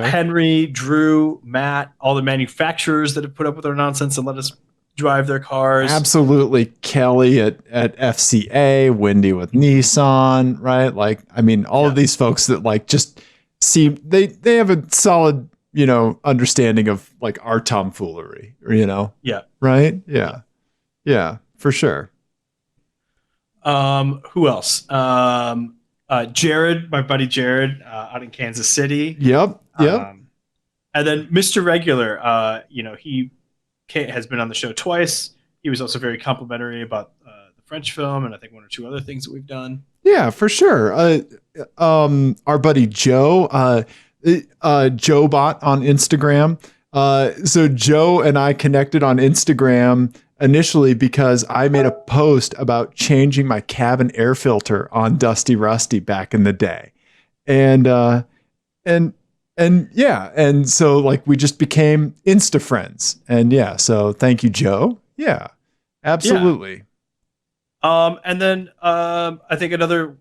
Henry, Drew, Matt, all the manufacturers that have put up with our nonsense and let us drive their cars. Absolutely. Kelly at FCA, Wendy with Nissan, right? Like, I mean, all Yeah. of these folks that like just seem they have a solid, understanding of like our tomfoolery, Yeah. right? Yeah. Yeah, for sure. Who else? Jared, my buddy Jared, out in Kansas City. Yep. Yep. Um, and then Mr. Regular, he has been on the show twice. He was also very complimentary about the French film, and I think one or two other things that we've done. Yeah, for sure. Our buddy Joe, Joe Bot on Instagram. So Joe and I connected on Instagram initially because I made a post about changing my cabin air filter on Dusty Rusty back in the day, and and yeah, and so like we just became Insta friends, and yeah, so thank you, Joe. Yeah, Yeah. absolutely. And then I think another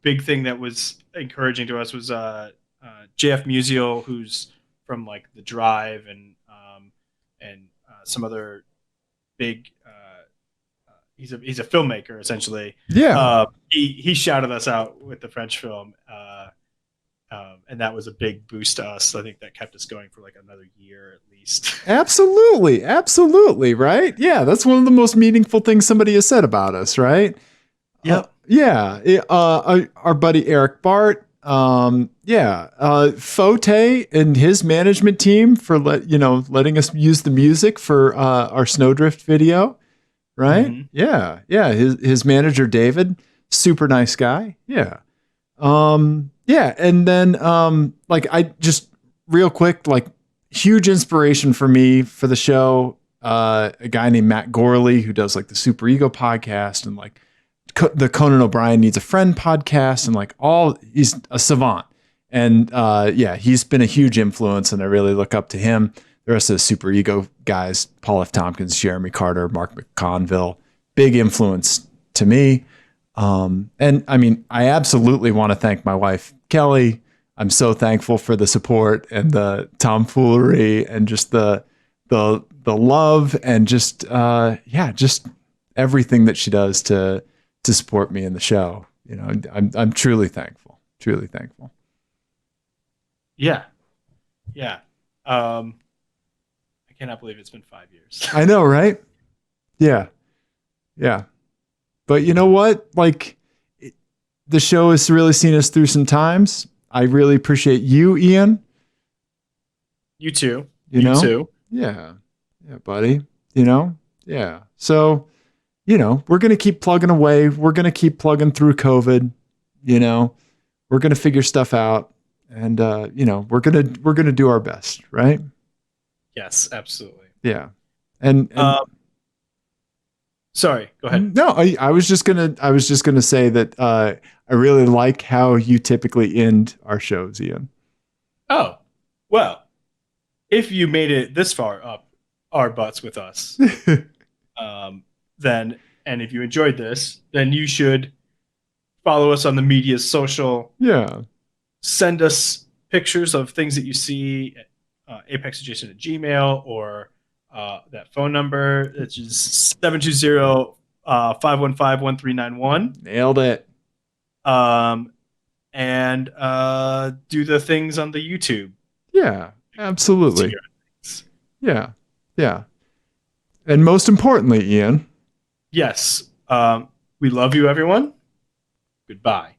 big thing that was encouraging to us was JF Musial, who's from like The Drive and some other big. He's a filmmaker essentially. Yeah. He shouted us out with the French film, and that was a big boost to us. I think that kept us going for like another year at least. Absolutely. Absolutely. Right. Yeah. That's one of the most meaningful things somebody has said about us. Right. Yep. Yeah. Our buddy Eric Bart. Yeah. Fote and his management team for letting us use the music for our Snowdrift video. Right. Mm-hmm. Yeah. Yeah. His manager, David, super nice guy. Yeah. Yeah. And then, like I just real quick, like huge inspiration for me for the show. A guy named Matt Gorley who does like the Super Ego podcast and like the Conan O'Brien Needs a Friend podcast and like he's a savant. And, yeah, he's been a huge influence and I really look up to him. The rest of the Super Ego guys, Paul F. Tompkins, Jeremy Carter, Mark McConville, big influence to me. And I mean, I absolutely want to thank my wife, Kelly. I'm so thankful for the support and the tomfoolery and just the love and just just everything that she does to support me in the show. I'm truly thankful. Truly thankful. Yeah. Yeah. I cannot believe it's been 5 years. I know, right? Yeah. Yeah. But you know what? Like the show has really seen us through some times. I really appreciate you, Ian. You too. You too. Yeah. Yeah, buddy. Yeah. So, we're going to keep plugging away. We're going to keep plugging through COVID. We're going to figure stuff out and we're going to do our best, right? Yes, absolutely. Yeah. And sorry, go ahead. No, I was just gonna say that I really like how you typically end our shows, Ian. Oh, well, if you made it this far up our butts with us, then and if you enjoyed this, then you should follow us on the media social. Yeah. Send us pictures of things that you see at apexadjacent at Gmail or that phone number, which is 720-515-1391. Nailed it. And do the things on the YouTube. Yeah, absolutely. Yeah. Yeah. And most importantly, Ian. Yes. We love you, everyone. Goodbye.